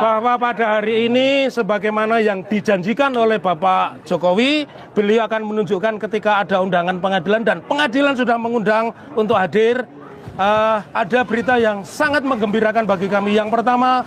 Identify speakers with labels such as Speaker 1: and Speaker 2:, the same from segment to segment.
Speaker 1: bahwa pada hari ini sebagaimana yang dijanjikan oleh Bapak Jokowi, beliau akan menunjukkan ketika ada undangan pengadilan dan pengadilan sudah mengundang untuk hadir. Ada berita yang sangat menggembirakan bagi kami. Yang pertama,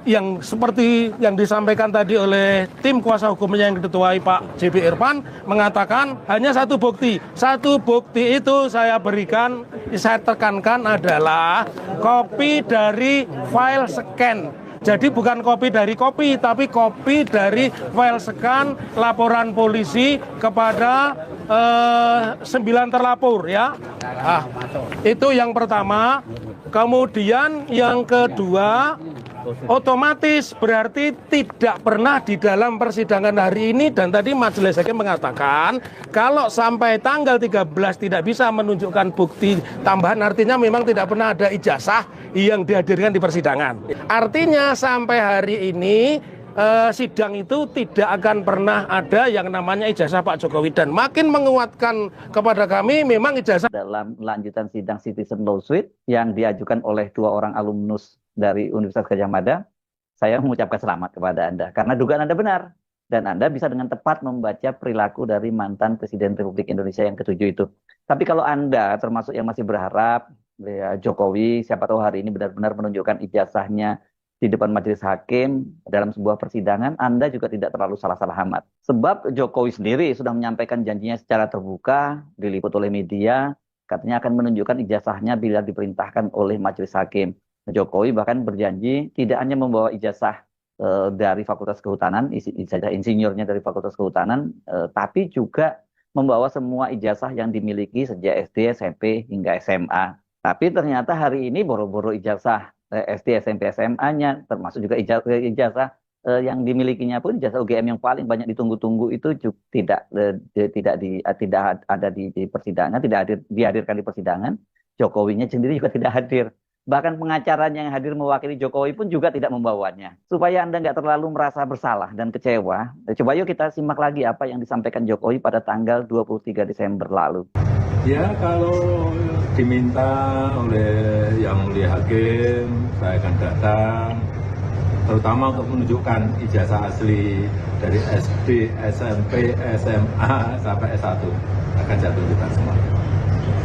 Speaker 1: yang seperti yang disampaikan tadi oleh tim kuasa hukumnya yang diketuai Pak JB Irfan, mengatakan hanya satu bukti. Satu bukti itu saya berikan, saya tekankan adalah kopi dari file scan. Jadi bukan kopi dari kopi, tapi kopi dari file scan laporan polisi kepada 9 terlapor ya. Itu yang pertama. Kemudian yang kedua, otomatis berarti tidak pernah di dalam persidangan hari ini, dan tadi majelis hakim mengatakan kalau sampai tanggal 13 tidak bisa menunjukkan bukti tambahan, artinya memang tidak pernah ada ijazah yang dihadirkan di persidangan. Artinya sampai hari ini sidang itu tidak akan pernah ada yang namanya ijazah Pak Jokowi, dan makin menguatkan kepada kami memang ijazah.
Speaker 2: Dalam lanjutan sidang Citizen Lawsuit yang diajukan oleh 2 orang alumnus dari Universitas Gadjah Mada, saya mengucapkan selamat kepada Anda karena dugaan Anda benar, dan Anda bisa dengan tepat membaca perilaku dari mantan Presiden Republik Indonesia yang ke-7 itu. Tapi kalau Anda termasuk yang masih berharap ya, Jokowi siapa tahu hari ini benar-benar menunjukkan ijazahnya di depan majelis hakim dalam sebuah persidangan, Anda juga tidak terlalu salah-salah amat. Sebab Jokowi sendiri sudah menyampaikan janjinya secara terbuka, diliput oleh media, katanya akan menunjukkan ijazahnya bila diperintahkan oleh majelis hakim. Jokowi bahkan berjanji tidak hanya membawa ijazah dari Fakultas Kehutanan, ijazah insinyurnya dari Fakultas Kehutanan, tapi juga membawa semua ijazah yang dimiliki sejak SD, SMP, hingga SMA. Tapi ternyata hari ini boro-boro ijazah SD, SMP, SMA-nya, termasuk juga ijazah yang dimilikinya pun ijazah UGM yang paling banyak ditunggu-tunggu itu juga tidak ada di persidangan, tidak dihadirkan di persidangan. Jokowinya sendiri juga tidak hadir. Bahkan pengacaranya yang hadir mewakili Jokowi pun juga tidak membawanya. Supaya Anda nggak terlalu merasa bersalah dan kecewa, coba yuk kita simak lagi apa yang disampaikan Jokowi pada tanggal 23 Desember lalu.
Speaker 3: Ya, kalau diminta oleh yang mulia hakim, saya akan datang, terutama untuk menunjukkan ijazah asli dari SD, SMP, SMA, sampai S1. Akan saya tunjukkan semua.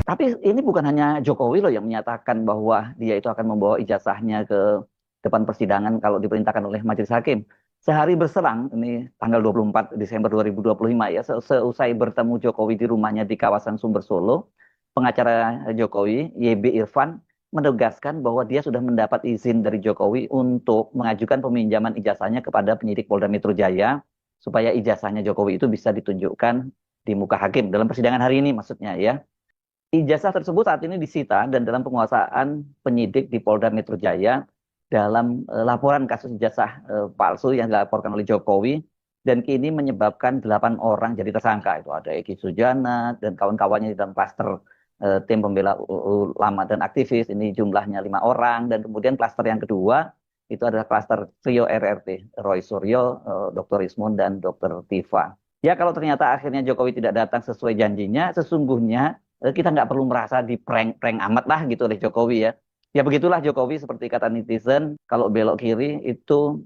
Speaker 2: Tapi ini bukan hanya Jokowi loh yang menyatakan bahwa dia itu akan membawa ijazahnya ke depan persidangan kalau diperintahkan oleh majelis hakim. Sehari berserang, ini tanggal 24 Desember 2025 ya, seusai bertemu Jokowi di rumahnya di kawasan Sumber Solo, pengacara Jokowi, YB Irfan, menegaskan bahwa dia sudah mendapat izin dari Jokowi untuk mengajukan peminjaman ijazahnya kepada penyidik Polda Metro Jaya, supaya ijazahnya Jokowi itu bisa ditunjukkan di muka hakim dalam persidangan hari ini maksudnya ya. Ijazah tersebut saat ini disita dan dalam penguasaan penyidik di Polda Metro Jaya dalam laporan kasus ijazah palsu yang dilaporkan oleh Jokowi, dan kini menyebabkan 8 orang jadi tersangka. Itu ada Eki Sujana dan kawan-kawannya di dalam klaster tim pembela ulama dan aktivis, ini jumlahnya 5 orang, dan kemudian klaster yang kedua itu adalah klaster trio RRT, Roy Suryo, Dr. Ismun, dan Dr. Tifa. Ya, kalau ternyata akhirnya Jokowi tidak datang sesuai janjinya, sesungguhnya kita nggak perlu merasa di prank amat lah gitu oleh Jokowi ya. Ya begitulah Jokowi, seperti kata netizen, kalau belok kiri itu,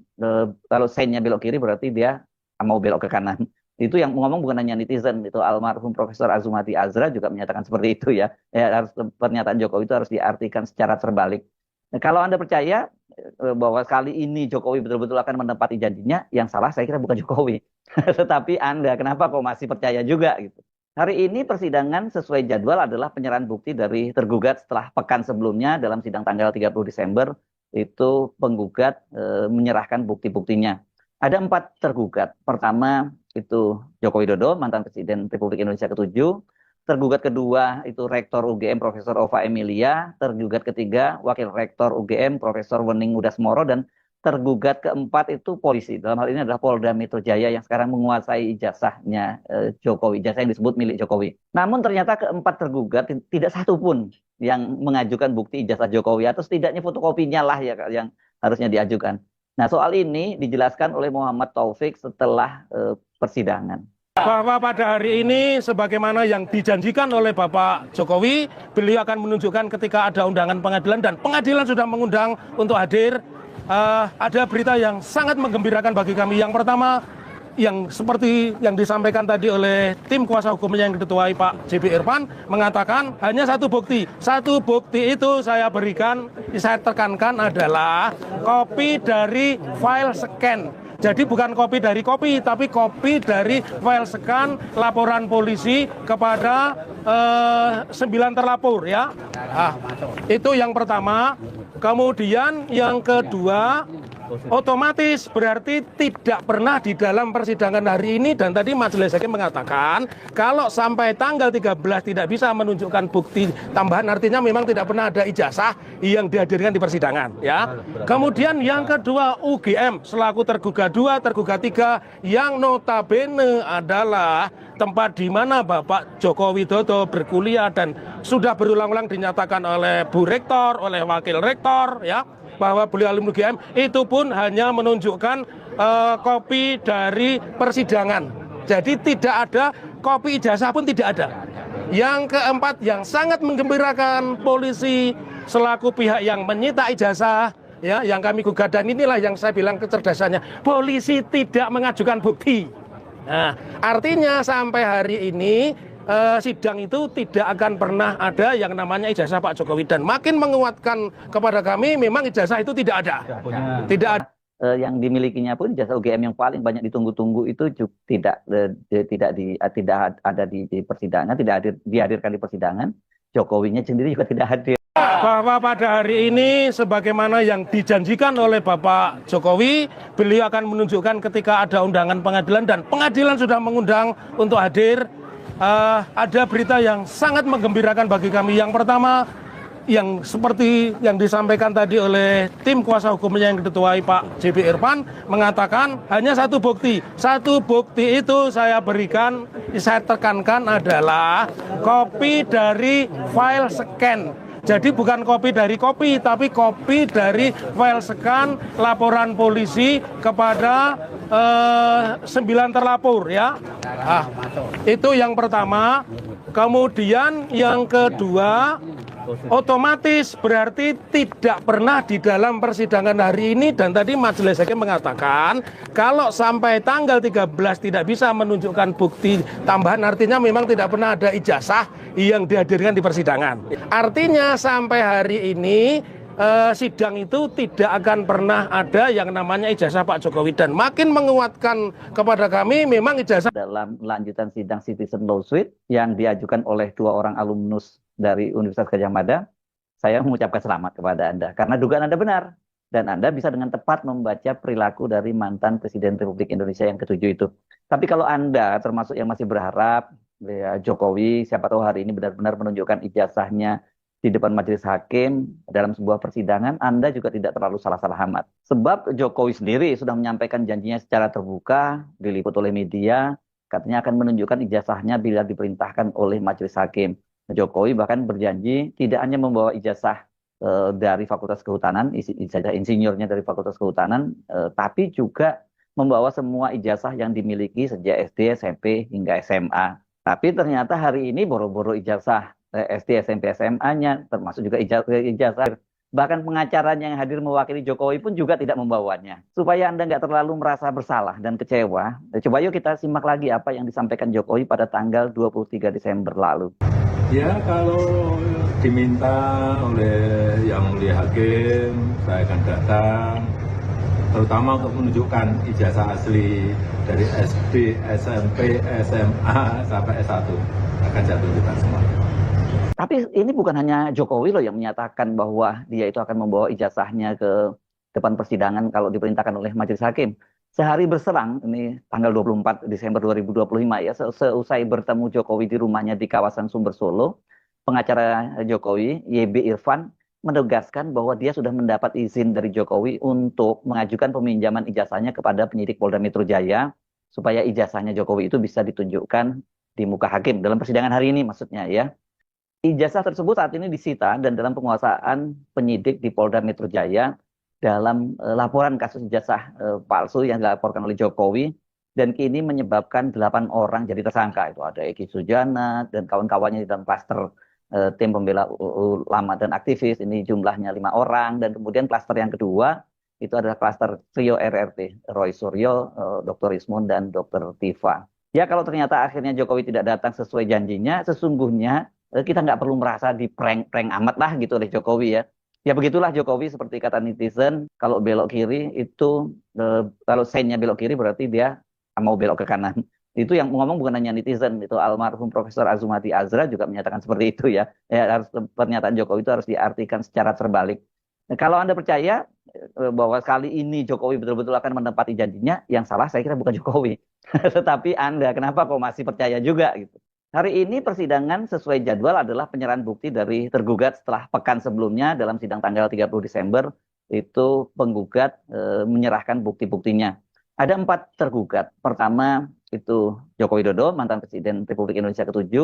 Speaker 2: kalau sign-nya belok kiri berarti dia mau belok ke kanan. Itu yang ngomong bukan hanya netizen, itu almarhum Profesor Azumati Azra juga menyatakan seperti itu ya. Harus, pernyataan Jokowi itu harus diartikan secara terbalik. Nah, kalau Anda percaya bahwa kali ini Jokowi betul-betul akan menepati janjinya, yang salah saya kira bukan Jokowi. Tetapi Anda, kenapa kok masih percaya juga gitu? Hari ini persidangan sesuai jadwal adalah penyerahan bukti dari tergugat setelah pekan sebelumnya dalam sidang tanggal 30 Desember, itu penggugat menyerahkan bukti-buktinya. Ada 4 tergugat. Pertama itu Joko Widodo, mantan Presiden Republik Indonesia ke-7. Tergugat kedua itu Rektor UGM Profesor Ova Emilia. Tergugat ketiga Wakil Rektor UGM Profesor Wening Udasmoro. Dan tergugat keempat itu polisi. Dalam hal ini adalah Polda Metro Jaya yang sekarang menguasai ijazahnya Jokowi, ijazah yang disebut milik Jokowi. Namun ternyata keempat tergugat tidak satu pun yang mengajukan bukti ijazah Jokowi, atau setidaknya fotokopinya lah ya yang harusnya diajukan. Nah, soal ini dijelaskan oleh Muhammad Taufik setelah persidangan.
Speaker 1: Bahwa pada hari ini sebagaimana yang dijanjikan oleh Bapak Jokowi, beliau akan menunjukkan ketika ada undangan pengadilan dan pengadilan sudah mengundang untuk hadir. ada berita yang sangat menggembirakan bagi kami. Yang pertama, yang seperti yang disampaikan tadi oleh tim kuasa hukumnya yang diketuai Pak JB Irfan mengatakan hanya satu bukti. Satu bukti itu saya berikan, saya tekankan adalah kopi dari file scan. Jadi bukan kopi dari kopi, tapi kopi dari file scan laporan polisi kepada 9 terlapor ya. Itu yang pertama. Kemudian yang kedua, otomatis berarti tidak pernah di dalam persidangan hari ini, dan tadi majelis hakim mengatakan kalau sampai tanggal 13 tidak bisa menunjukkan bukti tambahan, artinya memang tidak pernah ada ijazah yang dihadirkan di persidangan ya. Kemudian yang kedua, UGM selaku tergugat 2, tergugat 3 yang notabene adalah tempat di mana Bapak Joko Widodo berkuliah dan sudah berulang-ulang dinyatakan oleh Bu Rektor, oleh Wakil Rektor ya, bahwa beliau alumni UGM, itu pun hanya menunjukkan kopi dari persidangan. Jadi tidak ada kopi ijazah pun tidak ada. Yang keempat yang sangat menggembirakan, polisi selaku pihak yang menyita ijazah ya, yang kami gugat, dan inilah yang saya bilang kecerdasannya, polisi tidak mengajukan bukti. Nah, artinya sampai hari ini sidang itu tidak akan pernah ada yang namanya ijazah Pak Jokowi, dan makin menguatkan kepada kami memang ijazah itu tidak ada. Tidak ada.
Speaker 2: Yang dimilikinya pun ijazah UGM yang paling banyak ditunggu-tunggu itu juga tidak ada di persidangan, tidak dihadirkan di persidangan. Jokowinya sendiri juga tidak hadir.
Speaker 1: Bahwa pada hari ini sebagaimana yang dijanjikan oleh Bapak Jokowi, beliau akan menunjukkan ketika ada undangan pengadilan, dan pengadilan sudah mengundang untuk hadir. Ada berita yang sangat menggembirakan bagi kami. Yang pertama, yang seperti yang disampaikan tadi oleh tim kuasa hukumnya yang diketuai Pak JB Irfan mengatakan hanya satu bukti. Satu bukti itu saya berikan, saya tekankan adalah kopi dari file scan. Jadi bukan kopi dari kopi, tapi kopi dari file scan laporan polisi kepada 9 terlapor ya. Itu yang pertama. Kemudian yang kedua, otomatis berarti tidak pernah di dalam persidangan hari ini, dan tadi majelis hakim mengatakan kalau sampai tanggal 13 tidak bisa menunjukkan bukti tambahan, artinya memang tidak pernah ada ijazah yang dihadirkan di persidangan. Artinya sampai hari ini sidang itu tidak akan pernah ada yang namanya ijazah Pak Jokowi, dan makin menguatkan kepada kami memang ijazah.
Speaker 2: Dalam lanjutan sidang Citizen Lawsuit yang diajukan oleh 2 orang alumnus dari Universitas Gadjah Mada, saya mengucapkan selamat kepada Anda karena dugaan Anda benar, dan Anda bisa dengan tepat membaca perilaku dari mantan Presiden Republik Indonesia yang ke-7 itu. Tapi kalau Anda termasuk yang masih berharap ya, Jokowi siapa tahu hari ini benar-benar menunjukkan ijazahnya di depan majelis hakim dalam sebuah persidangan, Anda juga tidak terlalu salah-salah amat. Sebab Jokowi sendiri sudah menyampaikan janjinya secara terbuka, diliput oleh media, katanya akan menunjukkan ijazahnya bila diperintahkan oleh majelis hakim. Jokowi bahkan berjanji tidak hanya membawa ijazah dari Fakultas Kehutanan, ijazah insinyurnya dari Fakultas Kehutanan, tapi juga membawa semua ijazah yang dimiliki sejak SD, SMP, hingga SMA. Tapi ternyata hari ini boro-boro ijazah SD, SMP, SMA-nya, termasuk juga ijazah. Bahkan pengacaranya yang hadir mewakili Jokowi pun juga tidak membawanya. Supaya Anda nggak terlalu merasa bersalah dan kecewa, coba yuk kita simak lagi apa yang disampaikan Jokowi pada tanggal 23 Desember lalu.
Speaker 3: Ya, kalau diminta oleh yang mulia hakim, saya akan datang, terutama untuk menunjukkan ijazah asli dari SD, SMP, SMA, sampai S1. Akan saya tunjukkan semua.
Speaker 2: Tapi ini bukan hanya Jokowi loh yang menyatakan bahwa dia itu akan membawa ijazahnya ke depan persidangan kalau diperintahkan oleh majelis hakim. Sehari berserang, ini tanggal 24 Desember 2025 ya, seusai bertemu Jokowi di rumahnya di kawasan Sumber Solo, pengacara Jokowi, YB Irfan, menegaskan bahwa dia sudah mendapat izin dari Jokowi untuk mengajukan peminjaman ijazahnya kepada penyidik Polda Metro Jaya, supaya ijazahnya Jokowi itu bisa ditunjukkan di muka hakim dalam persidangan hari ini maksudnya ya. Ijazah tersebut saat ini disita dan dalam penguasaan penyidik di Polda Metro Jaya dalam laporan kasus ijazah palsu yang dilaporkan oleh Jokowi, dan kini menyebabkan 8 orang jadi tersangka. Itu ada Eki Sujana dan kawan-kawannya di dalam klaster tim pembela ulama dan aktivis, ini jumlahnya 5 orang, dan kemudian klaster yang kedua itu adalah klaster trio RRT, Roy Suryo, Dr. Ismun, dan Dr. Tifa. Ya kalau ternyata akhirnya Jokowi tidak datang sesuai janjinya, sesungguhnya kita nggak perlu merasa di prank amat lah gitu oleh Jokowi ya. Ya begitulah Jokowi seperti kata netizen, kalau belok kiri itu, kalau sein-nya belok kiri berarti dia mau belok ke kanan. Itu yang ngomong bukan hanya netizen, itu almarhum Profesor Azumati Azra juga menyatakan seperti itu ya. Harus pernyataan Jokowi itu harus diartikan secara terbalik. Nah, kalau Anda percaya bahwa kali ini Jokowi betul-betul akan menepati janjinya, yang salah saya kira bukan Jokowi, tetapi Anda. Kenapa kok masih percaya juga gitu? Hari ini persidangan sesuai jadwal adalah penyerahan bukti dari tergugat setelah pekan sebelumnya dalam sidang tanggal 30 Desember itu penggugat menyerahkan bukti-buktinya. Ada 4 tergugat. Pertama itu Joko Widodo, mantan Presiden Republik Indonesia ke-7.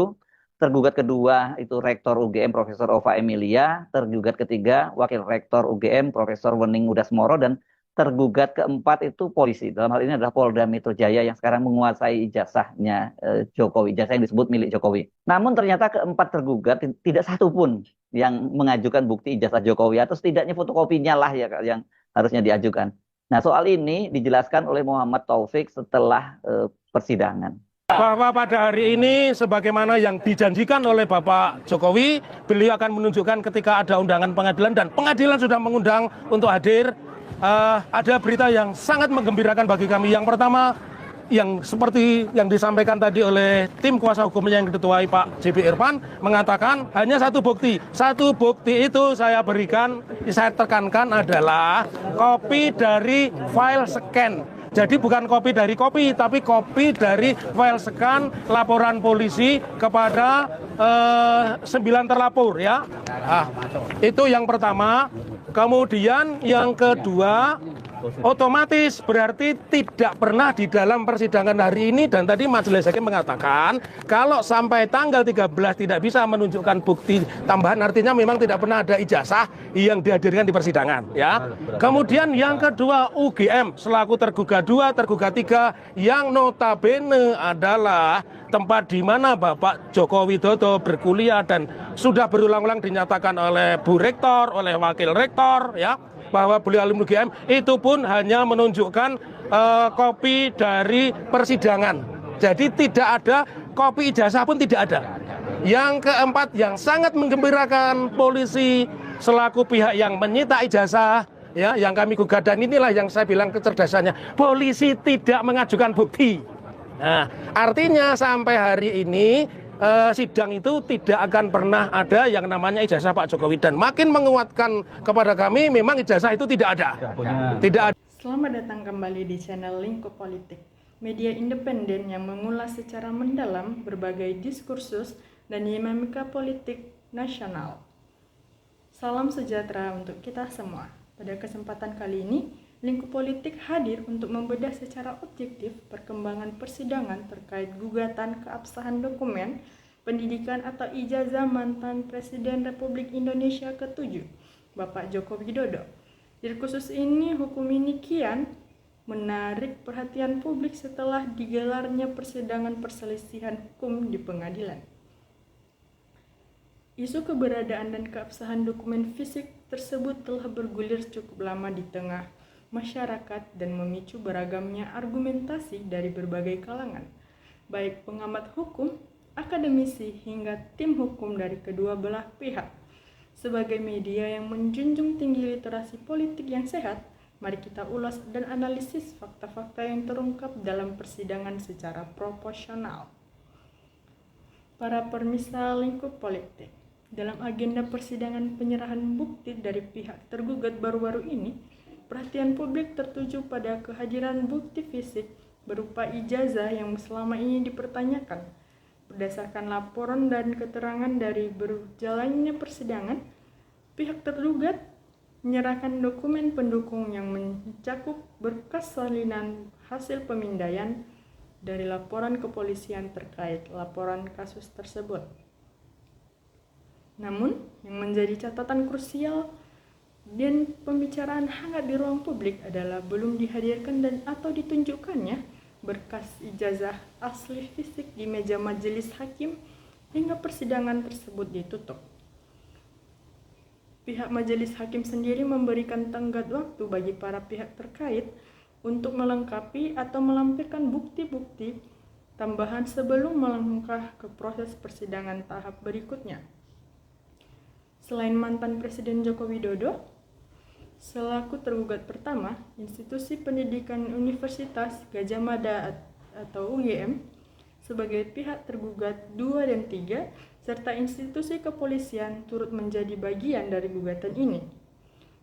Speaker 2: Tergugat kedua itu Rektor UGM Profesor Ova Emilia. Tergugat ketiga Wakil Rektor UGM Profesor Wening Udasmoro. Dan tergugat keempat itu polisi. Dalam hal ini adalah Polda Metro Jaya yang sekarang menguasai ijazahnya Jokowi. Ijazah yang disebut milik Jokowi. Namun ternyata keempat tergugat tidak satu pun yang mengajukan bukti ijazah Jokowi. Atau setidaknya fotokopinya lah ya yang harusnya diajukan. Nah, soal ini dijelaskan oleh Muhammad Taufik setelah persidangan.
Speaker 1: Bahwa pada hari ini sebagaimana yang dijanjikan oleh Bapak Jokowi, beliau akan menunjukkan ketika ada undangan pengadilan dan pengadilan sudah mengundang untuk hadir. Ada berita yang sangat menggembirakan bagi kami. Yang pertama, yang seperti yang disampaikan tadi oleh tim kuasa hukumnya yang diketuai Pak JB Irfan, mengatakan hanya satu bukti. Satu bukti itu saya berikan, saya tekankan adalah kopi dari file scan. Jadi bukan kopi dari kopi, tapi kopi dari file scan laporan polisi kepada 9 terlapor ya. Itu yang pertama. Kemudian yang kedua, otomatis berarti tidak pernah di dalam persidangan hari ini, dan tadi Majelis Hakim mengatakan kalau sampai tanggal 13 tidak bisa menunjukkan bukti tambahan, artinya memang tidak pernah ada ijazah yang dihadirkan di persidangan ya. Kemudian yang kedua, UGM selaku tergugat 2, tergugat 3 yang notabene adalah tempat di mana Bapak Joko Widodo berkuliah dan sudah berulang-ulang dinyatakan oleh Bu Rektor, oleh Wakil Rektor ya, bahwa beliau alumni UGM, itu pun hanya menunjukkan kopi dari persidangan. Jadi tidak ada kopi ijazah pun tidak ada. Yang keempat yang sangat menggembirakan, polisi selaku pihak yang menyita ijazah ya, yang kami gugat, dan inilah yang saya bilang kecerdasannya, polisi tidak mengajukan bukti. Nah, artinya sampai hari ini sidang itu tidak akan pernah ada yang namanya ijazah Pak Jokowi, dan makin menguatkan kepada kami memang ijazah itu tidak ada. Tidak ada.
Speaker 4: Selamat datang kembali di channel Lingkup Politik, media independen yang mengulas secara mendalam berbagai diskursus dan dinamika politik nasional. Salam sejahtera untuk kita semua. Pada kesempatan kali ini, Lingkup Politik hadir untuk membedah secara objektif perkembangan persidangan terkait gugatan keabsahan dokumen pendidikan atau ijazah mantan Presiden Republik Indonesia ke-7, Bapak Joko Widodo. Di khusus ini, hukum ini kian menarik perhatian publik setelah digelarnya persidangan perselisihan hukum di pengadilan. Isu keberadaan dan keabsahan dokumen fisik tersebut telah bergulir cukup lama di tengah masyarakat dan memicu beragamnya argumentasi dari berbagai kalangan, baik pengamat hukum, akademisi, hingga tim hukum dari kedua belah pihak. Sebagai media yang menjunjung tinggi literasi politik yang sehat, mari kita ulas dan analisis fakta-fakta yang terungkap dalam persidangan secara proporsional. Para permisa Lingkup Politik, dalam agenda persidangan penyerahan bukti dari pihak tergugat baru-baru ini, perhatian publik tertuju pada kehadiran bukti fisik berupa ijazah yang selama ini dipertanyakan. Berdasarkan laporan dan keterangan dari berjalannya persidangan, pihak tergugat menyerahkan dokumen pendukung yang mencakup berkas salinan hasil pemindaian dari laporan kepolisian terkait laporan kasus tersebut. Namun, yang menjadi catatan krusial dan pembicaraan hangat di ruang publik adalah belum dihadirkan dan atau ditunjukkannya berkas ijazah asli fisik di meja majelis hakim hingga persidangan tersebut ditutup. Pihak majelis hakim sendiri memberikan tenggat waktu bagi para pihak terkait untuk melengkapi atau melampirkan bukti-bukti tambahan sebelum melangkah ke proses persidangan tahap berikutnya. Selain mantan Presiden Joko Widodo, selaku tergugat pertama, Institusi Pendidikan Universitas Gadjah Mada atau UGM, sebagai pihak tergugat 2 dan 3, serta institusi kepolisian turut menjadi bagian dari gugatan ini.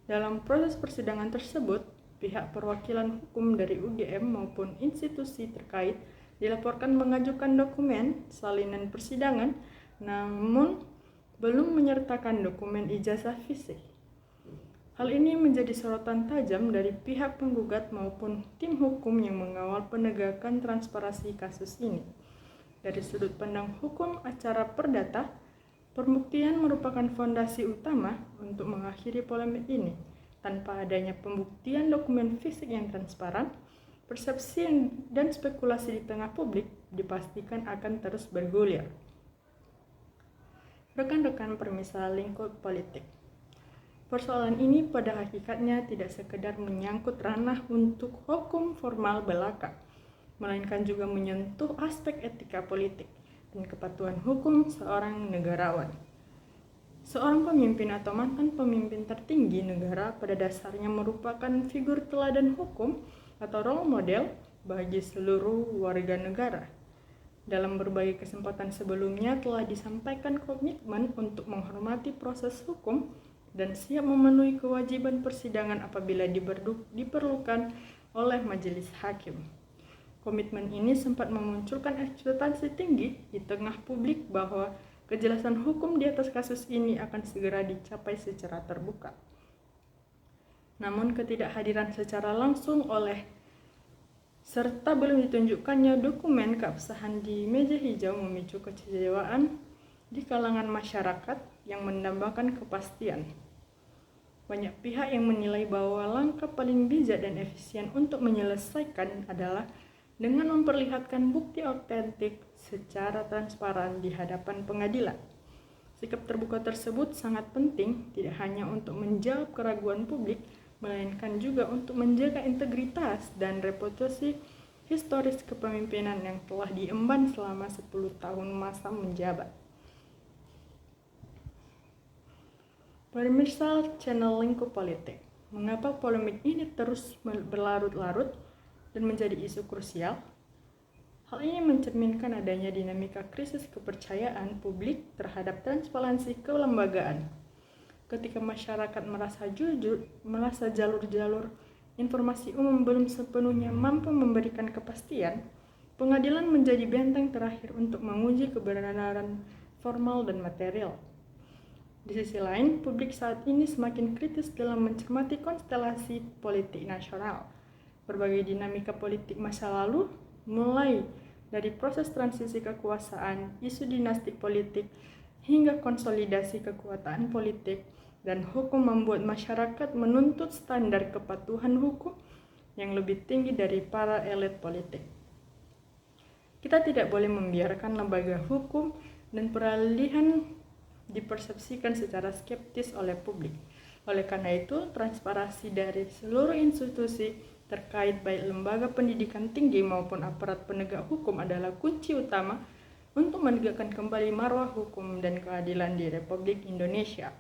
Speaker 4: Dalam proses persidangan tersebut, pihak perwakilan hukum dari UGM maupun institusi terkait dilaporkan mengajukan dokumen salinan persidangan, namun belum menyertakan dokumen ijazah fisik. Hal ini menjadi sorotan tajam dari pihak penggugat maupun tim hukum yang mengawal penegakan transparansi kasus ini. Dari sudut pandang hukum acara perdata, pembuktian merupakan fondasi utama untuk mengakhiri polemik ini. Tanpa adanya pembuktian dokumen fisik yang transparan, persepsi dan spekulasi di tengah publik dipastikan akan terus bergulir. Rekan-rekan permisal lingkup politik. Persoalan ini pada hakikatnya tidak sekedar menyangkut ranah untuk hukum formal belaka, melainkan juga menyentuh aspek etika politik dan kepatuhan hukum seorang negarawan. Seorang pemimpin atau mantan pemimpin tertinggi negara pada dasarnya merupakan figur teladan hukum atau role model bagi seluruh warga negara. Dalam berbagai kesempatan sebelumnya telah disampaikan komitmen untuk menghormati proses hukum dan siap memenuhi kewajiban persidangan apabila diperlukan oleh majelis hakim. Komitmen ini sempat memunculkan ekspektasi tinggi di tengah publik bahwa kejelasan hukum di atas kasus ini akan segera dicapai secara terbuka. Namun ketidakhadiran secara langsung oleh serta belum ditunjukkannya dokumen keabsahan di meja hijau memicu kekecewaan di kalangan masyarakat yang mendambakan kepastian. Banyak pihak yang menilai bahwa langkah paling bijak dan efisien untuk menyelesaikan adalah dengan memperlihatkan bukti otentik secara transparan di hadapan pengadilan. Sikap terbuka tersebut sangat penting tidak hanya untuk menjawab keraguan publik, melainkan juga untuk menjaga integritas dan reputasi historis kepemimpinan yang telah diemban selama 10 tahun masa menjabat. Pemirsa channel Lingkup Politik, mengapa polemik ini terus berlarut-larut dan menjadi isu krusial? Hal ini mencerminkan adanya dinamika krisis kepercayaan publik terhadap transparansi kelembagaan. Ketika masyarakat merasa jalur-jalur informasi umum belum sepenuhnya mampu memberikan kepastian, pengadilan menjadi benteng terakhir untuk menguji kebenaran formal dan material. Di sisi lain, publik saat ini semakin kritis dalam mencermati konstelasi politik nasional. Berbagai dinamika politik masa lalu, mulai dari proses transisi kekuasaan, isu dinasti politik, hingga konsolidasi kekuatan politik dan hukum membuat masyarakat menuntut standar kepatuhan hukum yang lebih tinggi dari para elit politik. Kita tidak boleh membiarkan lembaga hukum dan peralihan dipersepsikan secara skeptis oleh publik. Oleh karena itu, transparansi dari seluruh institusi terkait baik lembaga pendidikan tinggi maupun aparat penegak hukum adalah kunci utama untuk menegakkan kembali marwah hukum dan keadilan di Republik Indonesia.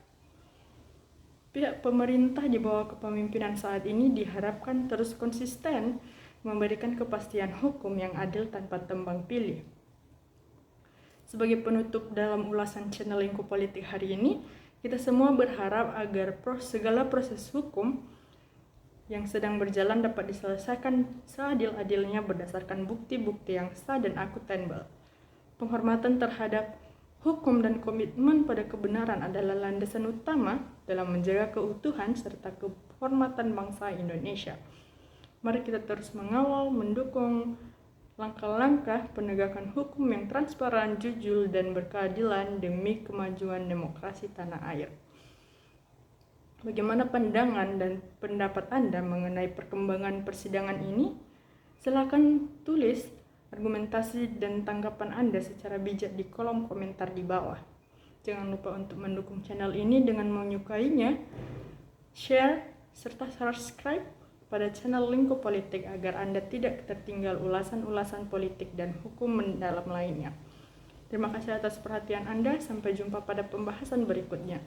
Speaker 4: Pihak pemerintah di bawah kepemimpinan saat ini diharapkan terus konsisten memberikan kepastian hukum yang adil tanpa tembang pilih. Sebagai penutup dalam ulasan channel Lingkup Politik hari ini, kita semua berharap agar segala proses hukum yang sedang berjalan dapat diselesaikan seadil-adilnya berdasarkan bukti-bukti yang sah dan akuntabel. Penghormatan terhadap hukum dan komitmen pada kebenaran adalah landasan utama dalam menjaga keutuhan serta kehormatan bangsa Indonesia. Mari kita terus mengawal, mendukung langkah-langkah penegakan hukum yang transparan, jujur, dan berkeadilan demi kemajuan demokrasi tanah air. Bagaimana pandangan dan pendapat Anda mengenai perkembangan persidangan ini? Silakan tulis argumentasi dan tanggapan Anda secara bijak di kolom komentar di bawah. Jangan lupa untuk mendukung channel ini dengan menyukainya, share, serta subscribe pada channel Lingkup Politik agar Anda tidak tertinggal ulasan-ulasan politik dan hukum mendalam lainnya. Terima kasih atas perhatian Anda. Sampai jumpa pada pembahasan berikutnya.